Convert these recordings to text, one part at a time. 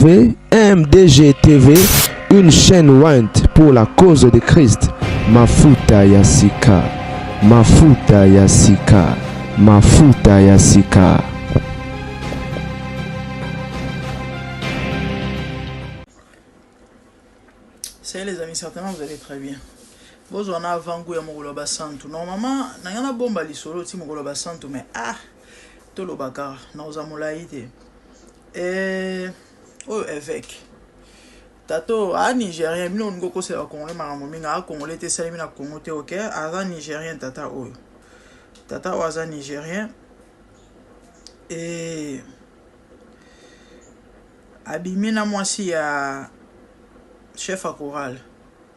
MDG TV, une chaîne Wint pour la cause de Christ. Mafuta Yasika, Mafuta Yasika, Mafuta Yasika. Salut les amis, certainement vous allez très bien. Vous en avez avant goût à mon goloba santo. Normalement, il y a une bombe à l'isolo, si mon goloba santo, mais tout le bagar, nous avons laïté. Et évêque. Tato, Nigérien, nous avons goko c'est au Congolais, maramomina, Congolais, t'es salé, mina Congo, t'es ok, Aza Nigérien, tata, Tata, Aza Nigérien. Et Abimina, moi, si y a chef à chorale,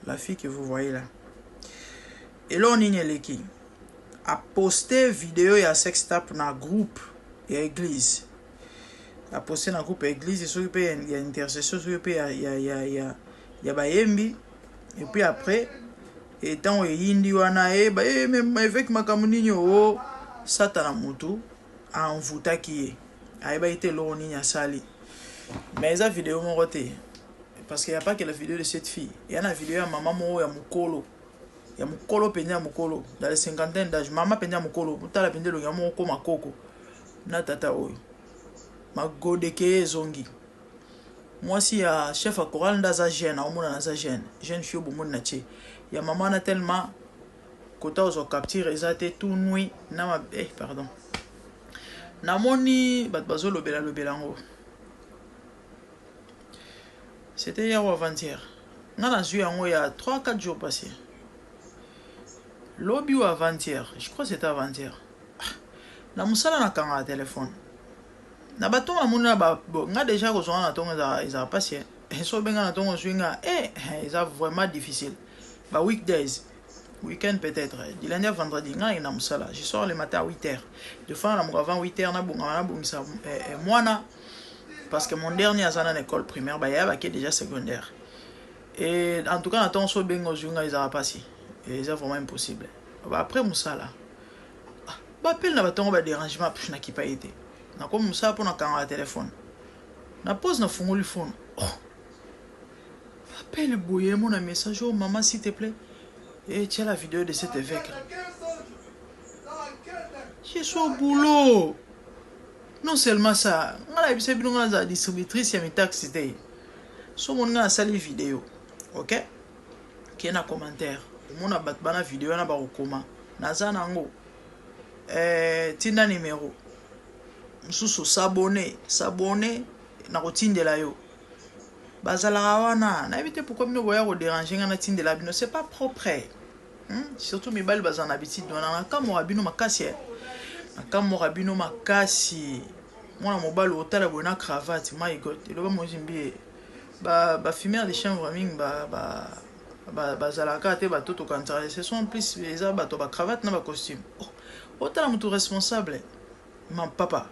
la fille que vous voyez là. Et là, on y a posté vidéo et a sextape dans le groupe et église. A posté dans le groupe et église, il y a intercession, il y a Bayembi. Et puis après, et tant que Yindi wana même avec ma camunino, Satan Moutou a envoûté qui est. A été l'eau ni a sali. Mais la vidéo m'a roté. Parce qu'il n'y a pas que la vidéo de cette fille. Il y a une vidéo de maman qui a Moukolo. Il y a Moukolo peigné à Moukolo. Dans les cinquantaines d'âge, maman peigné à Moukolo. Pour la peigné, il y a Moukolo Makoko. Na tata oyo. Ma godeke zongi. Moi, si y a chef à chorale dans sa gêne, au monde dans sa gêne. Jeune fille au monde naché. Il y a maman na tellement côté aux capture ils étaient tout nuit. Na pardon. Na moni bat bazo lobela lobelango. C'était hier ou avant-hier. Il y a 3-4 jours passés. Lobby ou avant-hier. Je crois que c'était avant-hier. Na musala na kanga téléphone. Na baton na muna ba nga déjà ko zona na tonga ils a passé. Et so benga na tonga swinga ils a vraiment difficile. Ba weekdays. Weekend peut-être. Du lundi à vendredi nga na musala. Je sors le matin à 8h. De fois na avant 8h na bungisa moi na parce que mon dernier a à l'école primaire, bah, il y a déjà secondaire. Et en tout cas, on a bien ils ont passé. Et c'est vraiment impossible. Bah, après, Moussa là, bah, appelle na baton ba dérangement, puis n'a qui pas été. Na comme Moussa pour na quand téléphone. Na pose na fongoli phone. Oh. Appelle bouiller mon message, oh maman s'il te plaît. Et tiens la vidéo de cet évêque. Je suis au boulot. Non seulement ça, je suis la distributrice de mes taxes. Si on a une salle vidéo, ok? Qui est un commentaire. On a une vidéo, on a un comment. Nazanango. Tinda numéro. Msusu s'abonner. Na routine de la yo. Bazala wana. Na éviter pourquoi nous voyons déranger na routine de la bino. C'est pas propre. Surtout mes balles bazan habitude. On a quand mon rabino makasi. Quand mon rabino makasi. Moi mon bal au tala bona cravate. My God. Et là moi j'aime ba fumer des chanvres ming ba zalaka te ba toto kantare. Ce sont en plus les ba to ba cravate na ba costume. Oh tala mon tout responsable. Mon papa.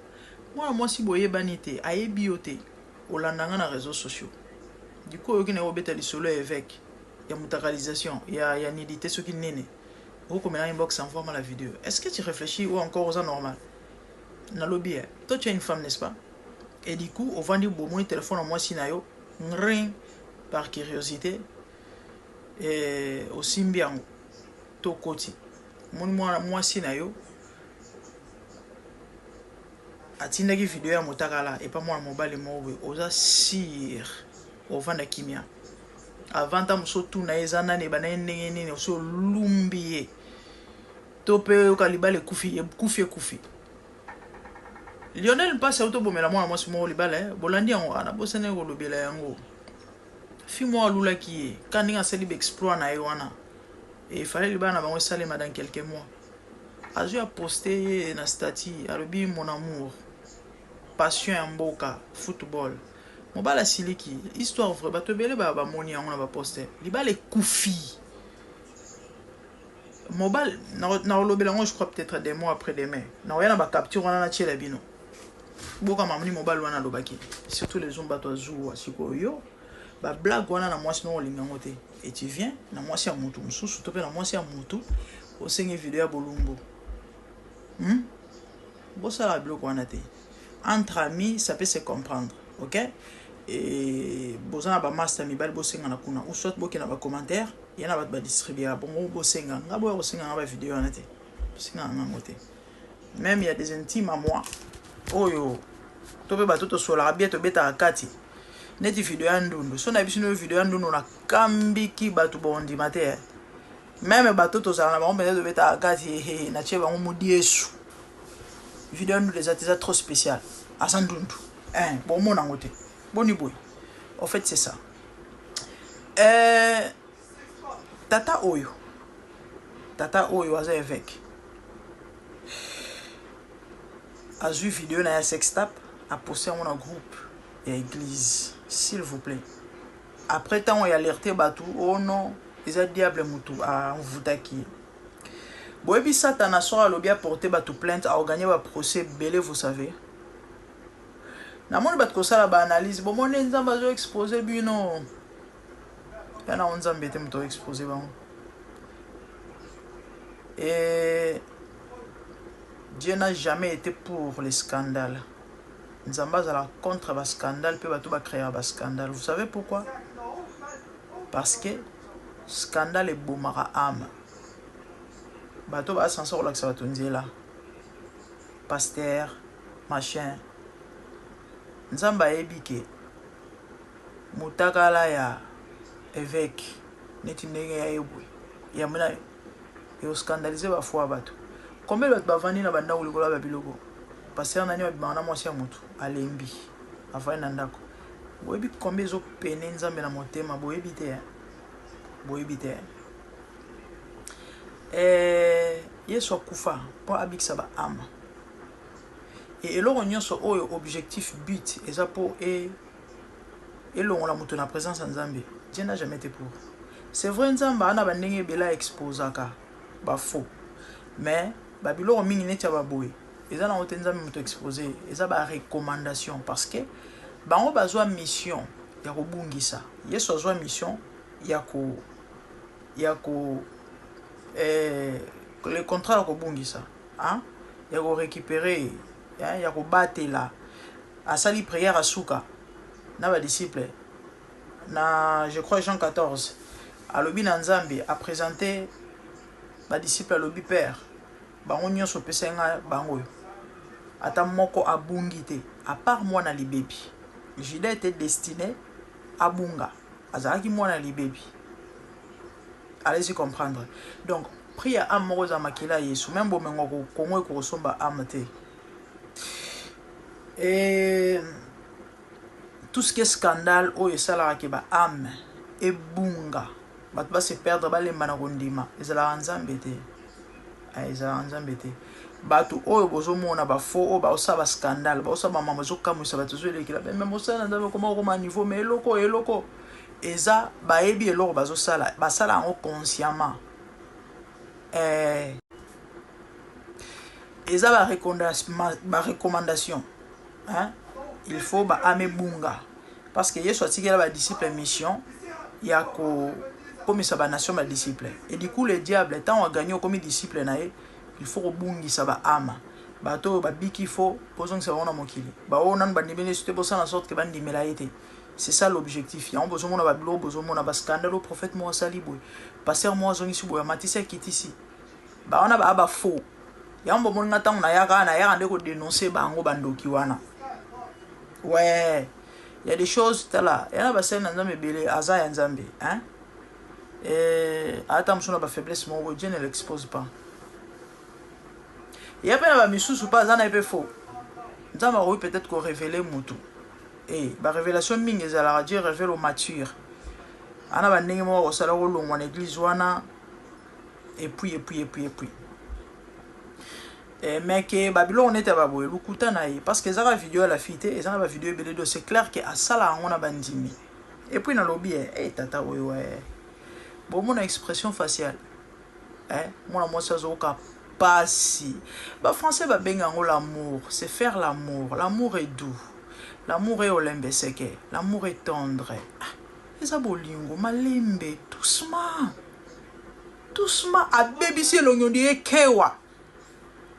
Moi si boye banité aye bioté. Olandanga na réseaux sociaux. Du coup aucune obeta li solo évêque. Il y a mutakalisation, il y a nidité ce qui n'est. Vous comme inbox envoie la vidéo. Est-ce que tu réfléchis ou encore aux anormal? Na lobby, toi tu es une femme, n'est-ce pas? Et du coup, on vend du bon téléphone à moi sinayo, rien par curiosité et aussi bien to côté. Moi sinayo atindaki vidéo ya motakala et pas moi mobile mobile oza sir au vend de kimia. Avant ta muso tu na ezana ne bana ndenge so lumbiye tope kalibale kufi. Lionel passe auto bomela moi moi sumo libale bolandi en ana bosene ko lobela yango fi moi lula ki kaninga seli exploit na ewana et il fallait libana bango sale dans quelques mois azu a posté na statut alobi mon amour passion en mboka football mobala siliki histoire vrai bato bele ba moni on va poster libale kufi mobile na lobela ngo je crois peut-être des mois après demain na yana ba capture wana na tiela bino boka mamni mobile wana lobaki surtout les hommes bato azou asiko yo ba blague wana na mwasi no lingango te et tu viens na mwasi ya mutu mususu to pe na mwasi ya mutu o sengi vidéo ya bolumbo bosa la bloc wana te entre amis ça peut se comprendre, ok? et bozana ba master mibali bosenga na kuna ou soit bokena ba commentaire yana ba distribuer bon bosenga ngabo bosenga ba vidéo na te bosenga ngamo te. Même il y a des intimes à moi oyo to be bato to sola bien to beta akati neti vidéo ya ndundu so na biso no vidéo ya ndundu na kambiki bato bondi mater même bato to sala na ba mbele to beta akati na che ba mudi Yesu vidéo ndundu les artistes trop spécial à sandundu bon mon ngote boni boy en fait c'est ça tata oyo aza évêque a vu vidéo na ya sextape a posté mon groupe et église s'il vous plaît après tant on y alerté batou oh non ils a diable mutu a mvutaki boyebi satana sora lobi a porté batou plainte a gagné ba procès belé vous savez na moni bat ko sala ba analyse bon mon nzamba zo exposer bino yana on nzamba te mto exposer ba et Dieu n'a jamais été pour les scandales. Nzamba zala contre le scandale, puis bato ba créer un scandale. Vous savez pourquoi? Parce que scandale est bomara âme. Bato ba ascenseur là que ça va tourner là. Pasteur, machin. Nzamba ebike. Mutakala ya évêque. Neti ndenge ya ebwe. Ya mena yo scandaliser ba foi bato. Combien de bavani na banda ulikola ba biloko passer nani ba na mwasi ya mutu alembi afai na ndako boyebi combien zo pene nzambe na motema boyebi te Yesu akufa po abikisa ba âme et eloko nyonso oyo objectif but eza po elongola mutu na présence ya Nzambe. Dieu n'a jamais été pour. C'est vrai Nzambe ana ba ndenge bela exposaka ba faux mais babilo mingi neti ba boy eza na otenza muto exposé eza ba recommandation parce que bango bazwa mission ya kobungisa Yesu azwa mission ya ko le contrat ya kobungisa hein ya ko récupérer ya ko batela asali prière asuka na ba disciple na je crois Jean 14 alobi na Nzambe a présenté ba disciple alobi père bango nyonso pesenga bango ata moko abungi te à part moi na libebi. Judas était destiné à bunga azalaki moi na libebi. Allez-y comprendre. Donc prière à moko za makila Yesu même bo mengo ko kongo ko somba amate. Et tout ce qui est scandale o esala ke ba âme et bunga bat ba se perdre ba lemba na kondima ezala Nzambe te. Eza Nzambe te bato oyo bozomona ba faux o ba osaba scandale ba osaba mama zokamwisa bato zo elekela même osala Nzambe comment au niveau mais eloko eza baebi eloko bazosala basala en consciemment eza ba recommandation hein il faut ba ame bunga parce que Yesu atikela ba disciple mission ya ko comme ça ba nation ba disciple et du coup le diable tant on gagné comme disciple nae il faut rebungi ça ba ama bato ba biki faut posons ça on a mokili ba on ba ndimele c'était pour ça en sorte que ba ndimela été c'est ça l'objectif ya on besoin on a ba blo besoin on a ba scandale au prophète moi salibo pasteur moi zongi subo ya matisa kitisi ba on a ba faux ya on bon ngata on na ya ndeko dénoncer bango bandoki wana ouais il y a des choses là il y a ba sena Nzambe belé aza ya Nzambe hein attention à la faiblesse, mon Dieu ne l'expose pas. Il y a pas de misusu pas un peu faux. Nous avons peut-être qu'on révélé Moutou. Et la révélation mingi est à la radio révèle au mature. Ana ba ndenge mo osala ko longwa na église wana et puis mais que Babylone on était ba boye lukuta na ye parce que ça la vidéo la fité et ça la vidéo belé do c'est clair que à sala on a bandimi. Et puis dans lobby tata ouais. Bon mon expression faciale hein moi ça zoka pas si ba français ba benga ngo l'amour c'est faire l'amour est doux l'amour est olembe seke l'amour est tendre eza bolingo malembe doucement a baby si longo die kewa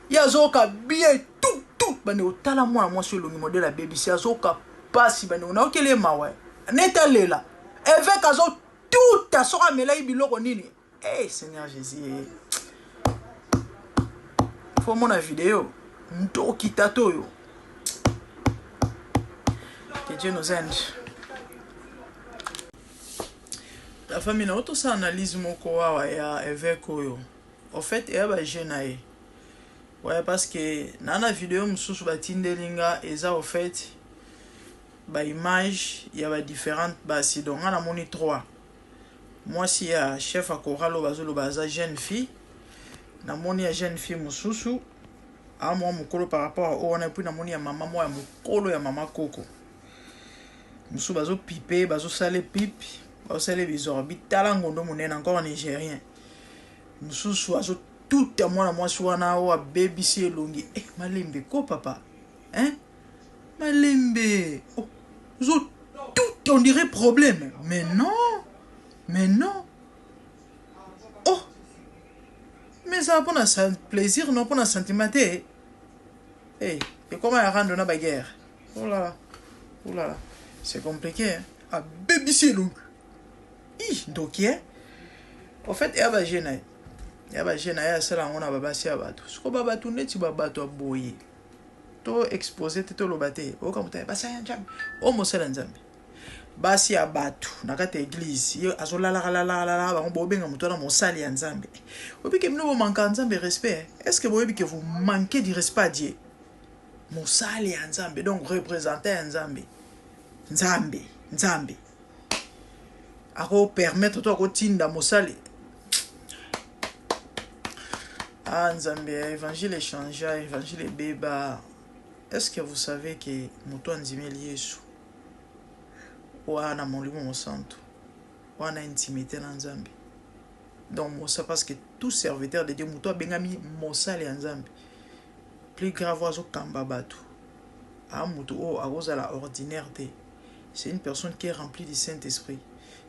ya zoka bien tout bane otala moi sur longo modèle la baby si azoka pasi bani on a okele mawe neta lela avec azo tout a sora melai biloko nini Seigneur Jésus faut mon vidéo ndo kitato yo que Dieu nous aide. La famille na auto sa analyse moko wa ya avec oyo en fait et ba jeune ouais parce que dans la vidéo mususu batindelinga eza au fait ba image il y a différentes basi donc on a moni 3 moi si ya chef à chorale bazolo baza jeune fille na moni ya jeune fille mususu a moi mukolo par rapport au on a puis na moni ya maman moi ya mukolo ya maman Coco mususu bazo piper bazo sale pipe bazo sale bizarre bitala ngondo monene encore nigérien mususu azo tout à moi wana wa baby si elongi malembe ko papa malembe tout on dirait problème mais non oh mais ça pour un plaisir non pour un sentiment et comment elle rendre na bagarre oh là là c'est compliqué baby si elongi donc en fait elle va gêner ya ba jeune ya sala ngona baba si abatu siko baba tu neti baba to boye to exposer te to lobate o ka muta basa ya njambe o mosala nzambe basi abatu nakata église yo azolala la ba ngo benga muto na mosali ya nzambe obike mino bo manka nzambe respect est-ce que boyebi que vous manquez du respect à Dieu mosali ya nzambe donc représenter nzambe ako permettre to ko tinda mosali Nzambe, évangile échangea, évangile béba. Est-ce que vous savez que Moutou Nzimeli Yesu Ouana Molimo Monsanto Ouana intimité dans Nzambe. Donc, Moussa, parce que tout serviteur de Dieu, Moutou Bengami Moussa et Nzambe. Plus grave, oiseau Kambabatu. Moutou, la ordinaire. C'est une personne qui est remplie du Saint-Esprit.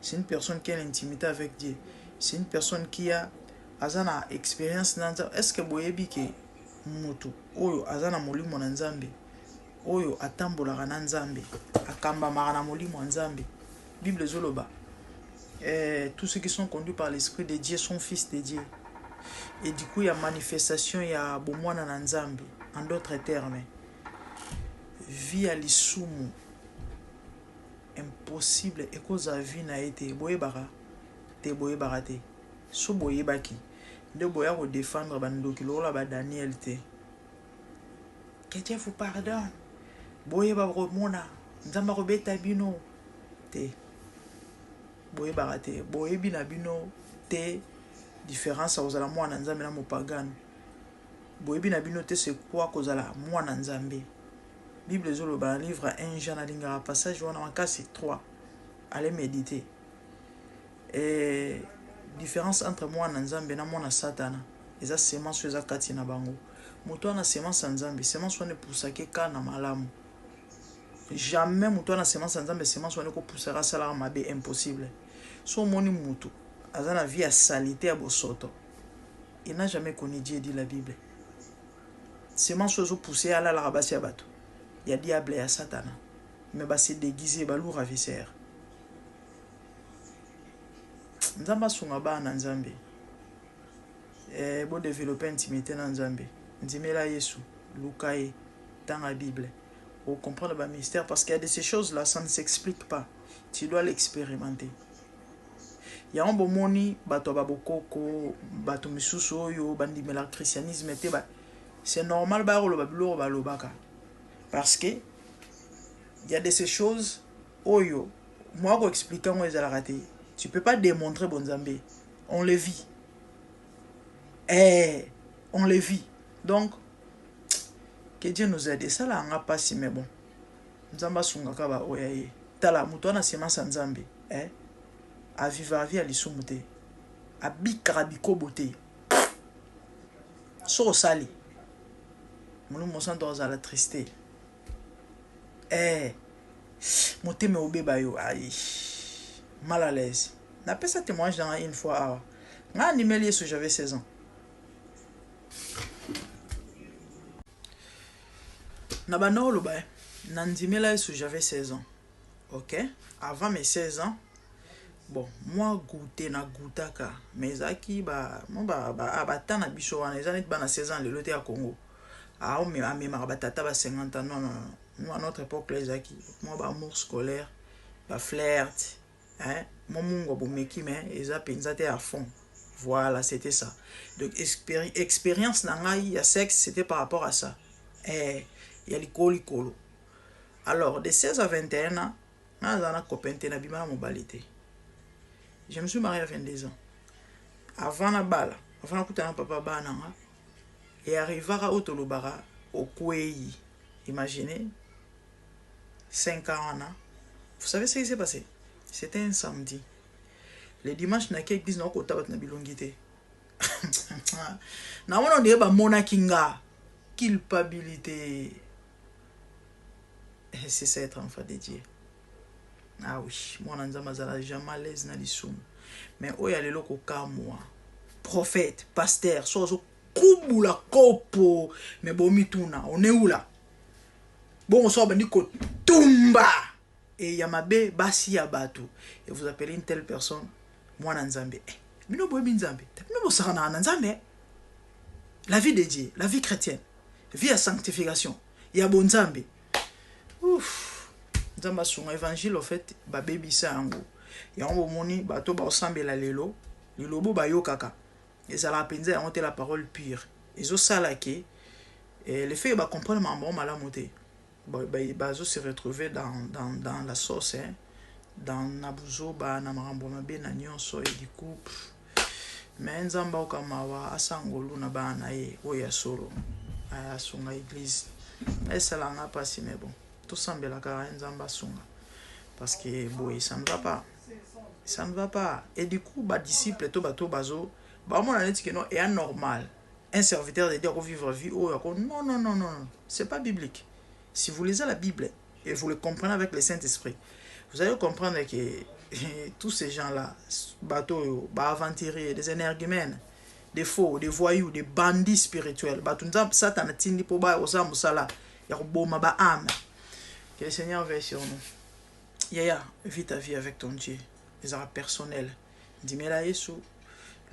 C'est une personne qui a l'intimité avec Dieu. C'est une personne qui a azana expérience nanza. Est-ce que boyebi ke mutu oyo azana molimo na nzambe oyo atambola na nzambe akamba na molimo nzambe Bible zoloba tous ceux qui sont conduits par l'esprit de Dieu sont fils de Dieu et du coup il y a manifestation il y a bomwana na nzambe en d'autres termes vie à lisumu impossible et cause à vie na été boyebara te so boyebaki de boya ko défendre bandoki lola ba Daniel te que Dieu vous pardonne boyeba romona nzamba ko beta bino te boyeba te boyebi na bino te différence aux ala mwana nzambe na mopagano boyebi na bino te c'est quoi kozala mwana nzambe Bible zoloba livre 1 Jean na lingara passage wana makasi 3 allez méditer et différence entre moi na nzambe na mwana satana eza semence eza kati na bango moto na semence nzambe semence wana poussake kana malamu jamais moto na semence nzambe semence wana ko poussera sala mabe impossible so moni moto azana vie à salité à bosoto il n'a jamais connu Dieu dit la Bible semence ozo pousser ala la rabasi ya bato ya diable ya satana mais ba se déguiser ba lourd ravisseur nzamba sunga bana nzambe bo développer intimité na nzambe ndimela Yesu lukaye dans la Bible pour comprendre le mystère parce qu'il y a de ces choses là ça ne s'explique pas tu dois l'expérimenter ya on bomoni bato babokoko bato misusu oyo bandimela christianisme te ba c'est normal ba lo babilo ba lobaka parce que il y a de ces choses oyo moi ko expliquer moi ezala raté. Tu peux pas démontrer Bonzambé. On le vit. On le vit. Donc, que Dieu nous aide. Ça là, on n'a pas si, mais bon. Nzamba sunga kaba oyaye. Tala, mutona sema sanzambe. A vivre vie à l'issumute. A bikarabiko bote. So sali. Moulou monsanto oza la triste. Mote me obeba yo. Aïe. Mal à l'aise. N'a pas ça témoignage dans une fois. J'ai animé Yesu, j'avais 16 ans. Nabano loba. Nandimela Yesu, j'avais 16 ans. Ok? Avant mes 16 ans, bon, moi goûté na goutaka, mais aki abata na biso wana, ezani ba na 16 ans le loté à Congo. Ah, mais à mes marbatata ba 50 ans, non, non, non. Nous à notre époque les aki, moi ba amour scolaire, ba flirt, hein, mon mungo bomeki mais eza penzate à fond. Voilà, c'était ça. Donc expérience nangai ya sexe, c'était par rapport à ça. Et il y a l'icolo. Alors, de 16 à 21 ans, je me suis marié à 22 ans. Avant la balle, avant la coutana papa bananga, et arrivera au Tolobara, au Kouei. Imaginez, 5 ans. Vous savez ce qui s'est passé? C'était un samedi. Le dimanche, n'a qu'à 19 ans, na bilongité. Na on dit ba mona kinga, culpabilité. C'est ça être enfant de Dieu. Ah oui, moi n'ai jamais à l'aise dans les soums. Mais où y a les locaux comme moi, prophète, pasteur, soit kubu la kopo, mais bon mituna, on est où là? Bon, on sort bandiko tumba et yamabe basi yabatu. Et vous appelez une telle personne, moi n'anzambe. Mino boy binzambe, mino bo sarana n'anzambe. La vie de Dieu, la vie chrétienne, vie à sanctification, y a bon nzambe. Ouf, nzamba son évangile en fait ba bebisa yango yango moni bato ba osambela lelo lilobo ba yokaka ezala penza yango te la parole pure ezo sala ke le fait ba comprendre mambo malamu te ba zo se retrouver dans la sauce, hein, dans nabuzo ba na marambo mabe na nyonso et du coup mais nzamba okamawa asangolu na bana ye oya solo aya songa église esala nga pasi mais bon tout semble la nzamba songa parce que boy ça ne va pas, ça ne va pas. Et du coup ba disciple to bato bazo ba mon année que non est anormal un serviteur de dire qu'on vivre vie oh non non non non, c'est pas biblique. Si vous lisez la Bible et vous le comprenez avec le Saint-Esprit, vous allez comprendre que tous ces gens-là, bateaux, aventuriers, des énergumènes, des faux, des voyous, des bandits spirituels, Satan a tindi pour ba osamu sala ya boma ba âme. Que le Seigneur veille sur nous. Yaya, vis ta vie avec ton Dieu. Les arabes personnels. Dimela Yesu.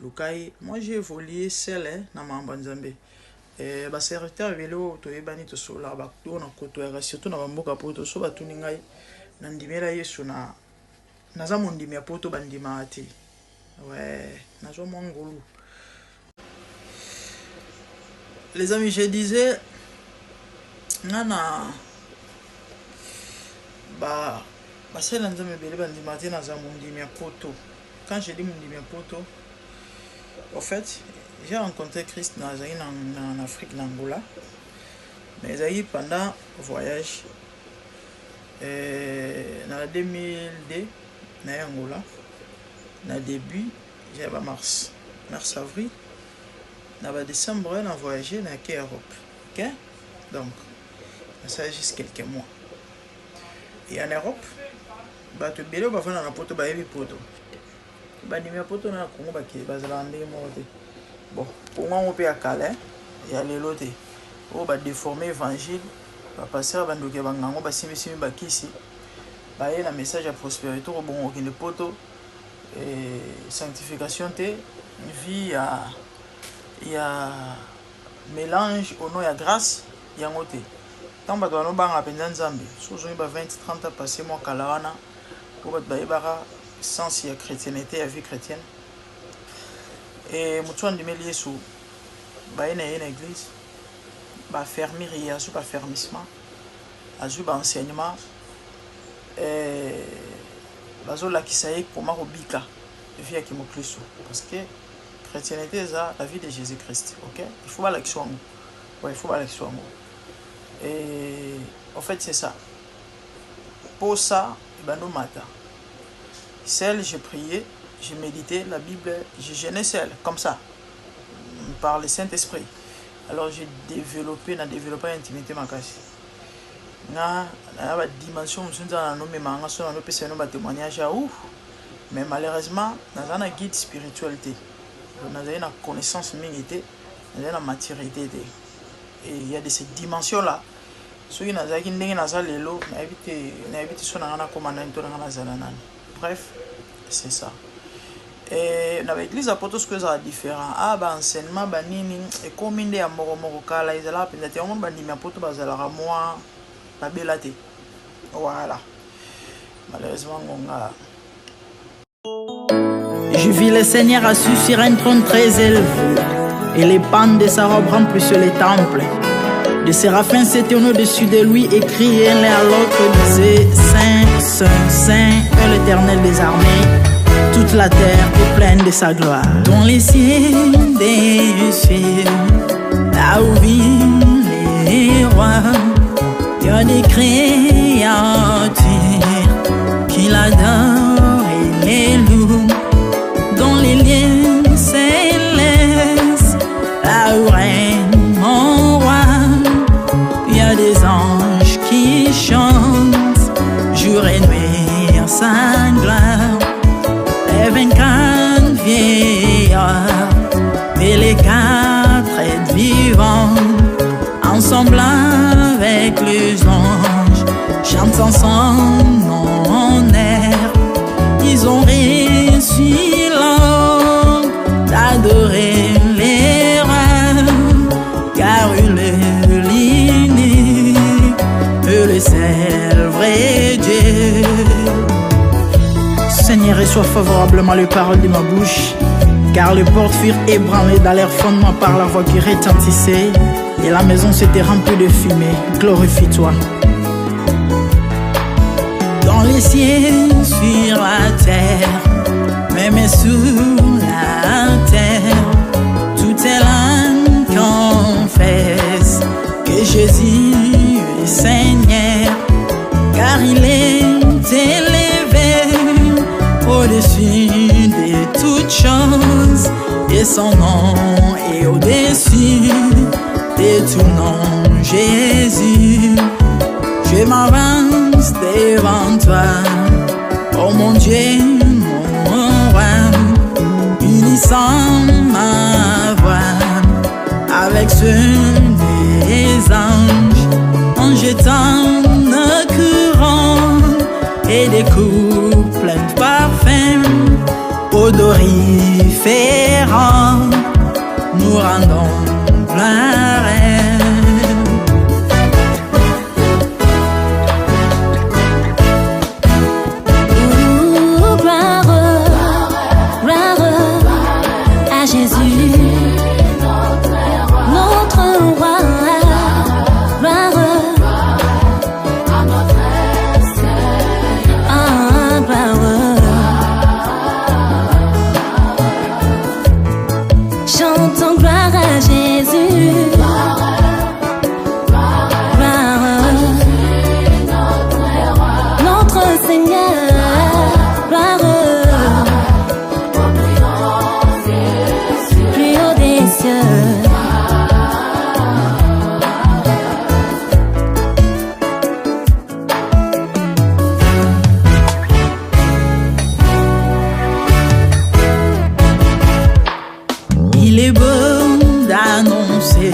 Lukai. Moi j'ai évolué seul dans ma Nzambe. Et ba serviteur vélo to ebani to sola ba to na koto ya surtout na mboka poto so ba tuningai na Dimela Yesu na naza mondimi ya poto bandima ati. Ouais, nazo mongolu. Les amis, je disais nana c'est là quand je dis mon poto, en fait j'ai rencontré Christ en Afrique, en Angola, mais j'ai pendant voyage dans 2002 en Angola, dans début j'ai mars avril, dans décembre on a voyagé dans l'Europe, ok, donc ça juste quelques mois. Et en Europe, bato belo ba fana na poto ba yebi poto. Ba ndimi poto na Congo ba ki ba zalande mote. Bon, pour moi on peut à Calais, ya lelo te. O ba déformer évangile, ba passer ba ndoke ba ngango ba simi ba kisi. Ba ye na message à prospérité au bon okende poto et sanctification te, vie ya mélange au nom ya grâce ya ngote. Tant que nous avons Nzambe, si nous avons 20-30 ans passé mon kalawana, pour être sens la chrétienté, la vie chrétienne. Et nous avons dit Yesu, une église, fermerie, un fermissement, un enseignement, et la kisaïk pour Marobika, vie qui m'occupe. Parce que la chrétienté, c'est la vie de Jésus-Christ. Ok? Il faut pas l'action. Ouais, il faut pas l'action. Et en fait c'est ça. Pour ça, ben matin. Seul, j'ai prié, j'ai médité la Bible, j'ai jeûné seul, comme ça, par le Saint-Esprit. Alors j'ai développé une intimité ma casse. Na la dimension nous sommes nommé manga sur nos PC nos témoignages à ouf. Mais malheureusement, dans un guide spiritualité, dans une connaissance militaire, dans une maturité. Et il y a de ces dimensions-là soki nazalaki ndenge naza lelo nayebi te so nanga nakoma nani to nanga nazala nani. Bref, c'est ça. Na baeglise apoto soki ezala différent baenseignement banini ekomi nde ya moko kala ezalaka mpenza te omona bandimi ya poto bazalaka mwa babela te. Voilà, malheureusement ngonga. Je vis le Seigneur assis sur un trône très élevé, et les pans de sa robe remplissent les temples. Les séraphins s'étaient au-dessus de lui et criaient l'un à l'autre, disaient Saint, Saint, Saint est l'Éternel des armées. Toute la terre est pleine de sa gloire. Dans les cieux des cieux, là où vivent les rois, il y a des créatures qui l'adorent et les louent. Dans les lieux célestes, là où règne mon roi, il y a des anges qui chantent jour et nuit en sa gloire. Les 24 vieillards et les 4 êtres vivants, ensemble avec les anges, chantent ensemble en air. Ils ont réussi l'homme d'adorer les rois, car il est l'unique, le seul vrai Dieu. Seigneur, reçois favorablement les paroles de ma bouche, car les portes furent ébranlées dans leur fondement par la voix qui retentissait, et la maison s'était remplie de fumée. Glorifie-toi. Dans les cieux, sur la terre, même sous la terre, tout est langue confesse que Jésus est Seigneur, car il est élevé au-dessus de toutes choses, et son nom est au-dessus de tout nom. Jésus, je m'avance devant toi, oh mon Dieu, mon roi, unissant ma voix avec ceux des anges, en jetant nos couronnes et des coups pleins de parfums odoriférants, nous rendons gloire. Il est beau d'annoncer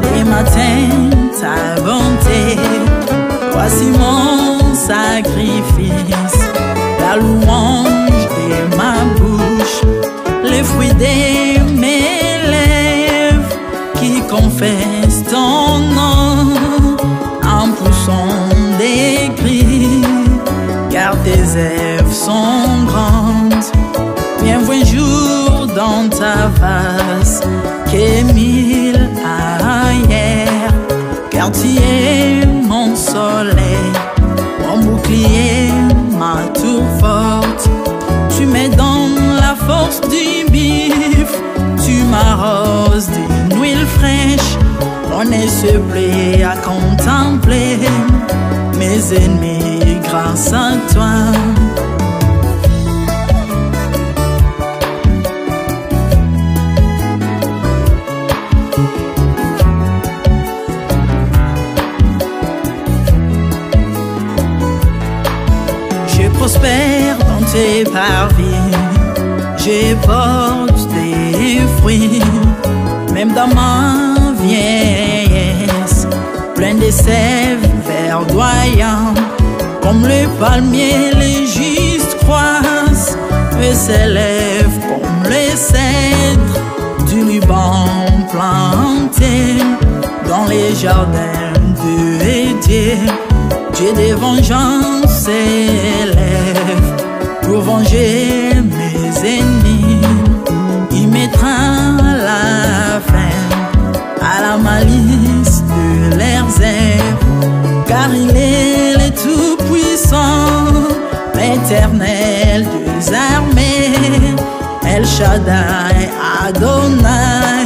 les matins ta bonté. Voici mon sacrifice, la louange de ma bouche, les fruits de mes lèvres qui confessent ton nom en poussant des cris, car tes œuvres sont grandes. Bienvenue jour dans ta face, que mille ailleurs, car tu es mon soleil, mon bouclier, ma tour forte. Tu me donnes la force du bif, tu m'arroses d'une huile fraîche. On est se plaît à contempler mes ennemis grâce à toi. Prospère dans tes parvis, je porte des fruits, même dans ma vieillesse, plein des sèves verdoyants. Comme le palmier, les justes croissent et s'élèvent comme les cèdres du Liban planté dans les jardins de Dieu. Dieu des vengeances s'élève pour venger mes ennemis. Il mettra la fin à la malice de leurs œuvres, car il est le Tout-Puissant, l'Éternel des armées, El Shaddai Adonai,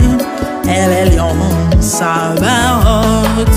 El Elyon Sabaoth.